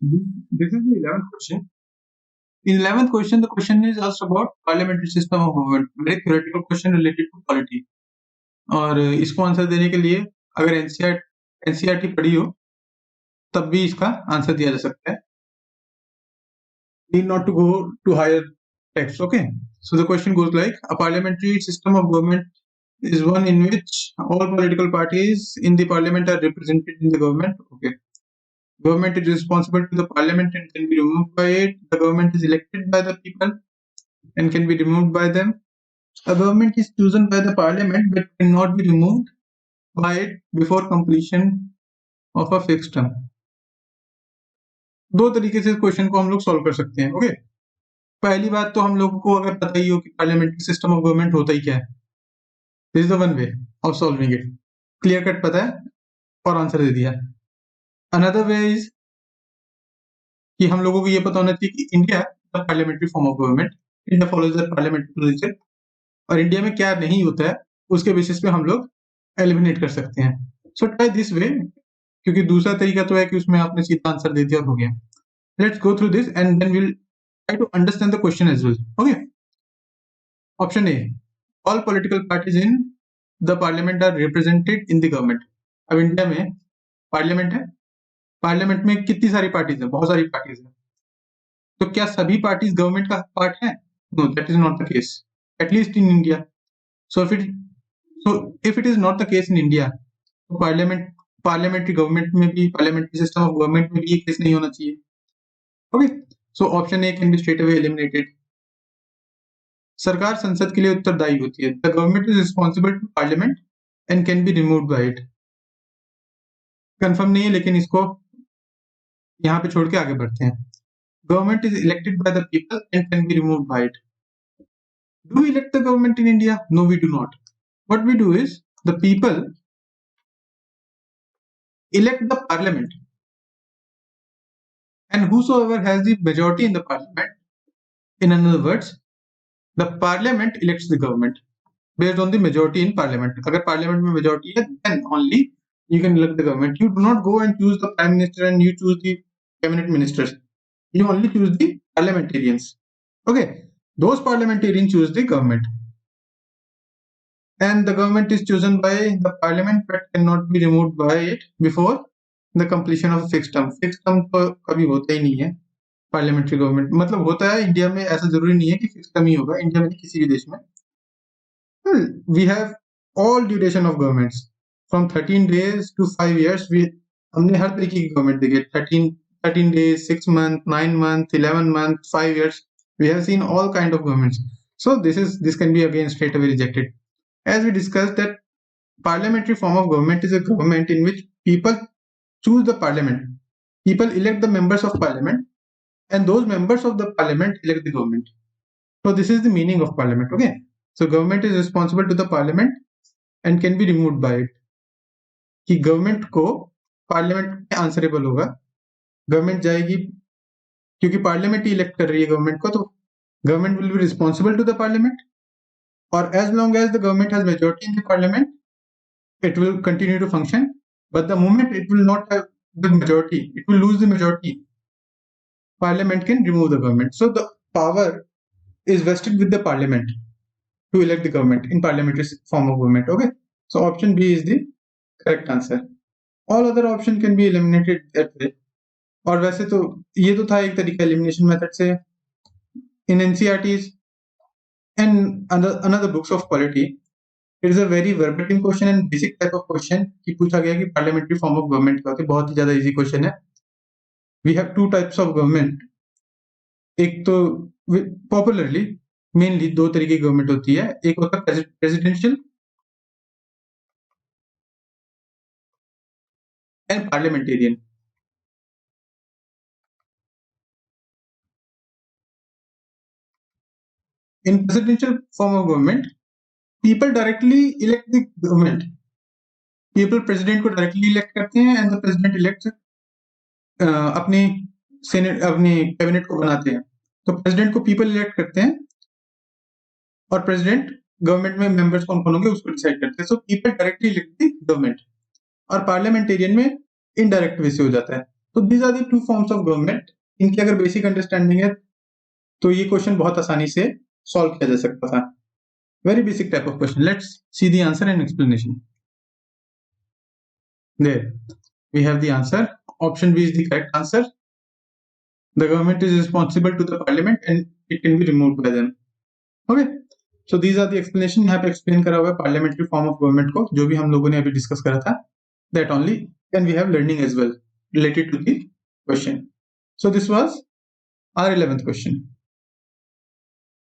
This is the 11th question. In 11th question, the question is asked about parliamentary system of government. Very theoretical question related to polity. और इसको answer देने के लिए अगर NCERT पढ़ी हो तब भी इसका आंसर दिया जा सकता है. Need not to go to higher text. Okay. So the question goes like: a parliamentary system of government is one in which all political parties in the parliament are represented in the government. Okay. Government is responsible to the parliament and can be removed by it. The government is elected by the people and can be removed by them. A government is chosen by the parliament but cannot be removed by it before completion of a fixed term. दो तरीके से इस question को हम लोग solve कर सकते हैं. ओके. पहली बात तो हम लोगों को अगर पता ही हो कि पार्लियामेंट्री सिस्टम ऑफ गवर्नमेंट होता ही क्या है. This is the one way of solving it. Clear cut पता है और आंसर दे दिया. अनदर वे इज कि हम लोगों को ये पता होना चाहिए कि India the parliamentary form of government. India follows the parliamentary procedure. और इंडिया में क्या नहीं होता है उसके बेसिस पे हम लोग एलिमिनेट कर सकते हैं. सो ट्राई दिस वे, क्योंकि दूसरा तरीका तो है कि उसमें आपने सीधा आंसर दे दिया और हो गया. Let's go through this and then will try to understand the question as well. Okay. Option A: all political parties in the parliament are represented in the government. अब इंडिया में पार्लियामेंट है. Parliament में कितनी सारी parties है? बहुत सारी parties है. तो क्या सभी पार्टीज गवर्नमेंट का पार्ट है? No, that is not the case, at least in India. So if it is not the case in India, तो पार्लियामेंट्री गवर्नमेंट में भी, पार्लियामेंट्री सिस्टम ऑफ गवर्नमेंट में भी ये केस नहीं होना चाहिए. Okay. So option A can be straight away eliminated. सरकार संसद के लिए उत्तरदायी होती है. The government is responsible to parliament and can be removed by it. Confirm नहीं है लेकिन इसको यहाँ पे छोड़ के आगे बढ़ते हैं. Government is elected by the people and can be removed by it. Do we elect the government in India? No, we do not. What we do is the people elect the parliament. And whosoever has the majority in the parliament, in other words, the parliament elects the government based on the majority in parliament. अगर parliament में majority है, then only you can elect the government. You do not go and choose the prime minister and you choose the cabinet ministers. You only choose the parliamentarians. Okay, those parliamentarians choose the government, and the government is chosen by the parliament but cannot be removed by it before the completion of a fixed term. Fixed term तो कभी होता ही नहीं है parliamentary government. मतलब होता है India में, ऐसा जरूरी नहीं है कि फिक्स टर्म ही होगा. इंडिया में किसी भी देश में we have all duration of governments from 13 days to 5 years. हमने हर तरीके की गवर्नमेंट देखी. 13 days, 6 months, 9 months, 11 months, 5 years. We have seen all kind of governments. So this can be again straight away rejected. As we discussed that parliamentary form of government is a government in which people choose the parliament. People elect the members of parliament and those members of the parliament elect the government. So this is the meaning of parliament. Okay. So government is responsible to the parliament and can be removed by it. कि government को parliament में answerable होगा. Government जाएगी क्योंकि parliament ही elect कर रही है government को, तो government will be responsible to the parliament. और as long as the government has majority in the parliament, it will continue to function. But the moment it will not have the majority, it will lose the majority. Parliament can remove the government. So the power is vested with the parliament to elect the government in parliamentary form of government. Okay. So option B is the correct answer. All other option can be eliminated that way. और वैसे तो ये तो था एक तरीका elimination method से. In NCERTs and another books of polity, it is a very verbatim question and basic type of question कि पूछा गया कि parliamentary form of government क्या होती है. बहुत ही ज्यादा easy question है. We have two types of government. एक तो popularly mainly दो तरीके की गवर्नमेंट होती है. एक होता है presidential and parliamentarian. In presidential form of government, people directly elect the government. People president को directly elect करते हैं and the president elects अपनी सेनेट, अपनी कैबिनेट को बनाते हैं. तो प्रेसिडेंट को पीपल इलेक्ट करते हैं और प्रेसिडेंट गवर्नमेंट में मेंबर्स कौन कौन होंगे उसको डिसाइड करते हैं. So people directly elect the government. और पार्लियामेंटेरियन में इनडायरेक्ट वे से हो जाता है. तो these are the two forms of government. इनकी अगर बेसिक अंडरस्टैंडिंग है तो ये क्वेश्चन बहुत आसानी से सॉल्व किया जा सकता था। Very basic type of question. Let's see the answer and explanation. There we have the answer. Option B is the correct answer. The government is responsible to the parliament and it can be removed by them. Okay. So these are the explanation. यहाँ पे explain करा हुआ है parliamentary form of government को, जो भी हम लोगों ने अभी discuss करा था. That only, and we have learning as well related to the question. So this was our 11th question.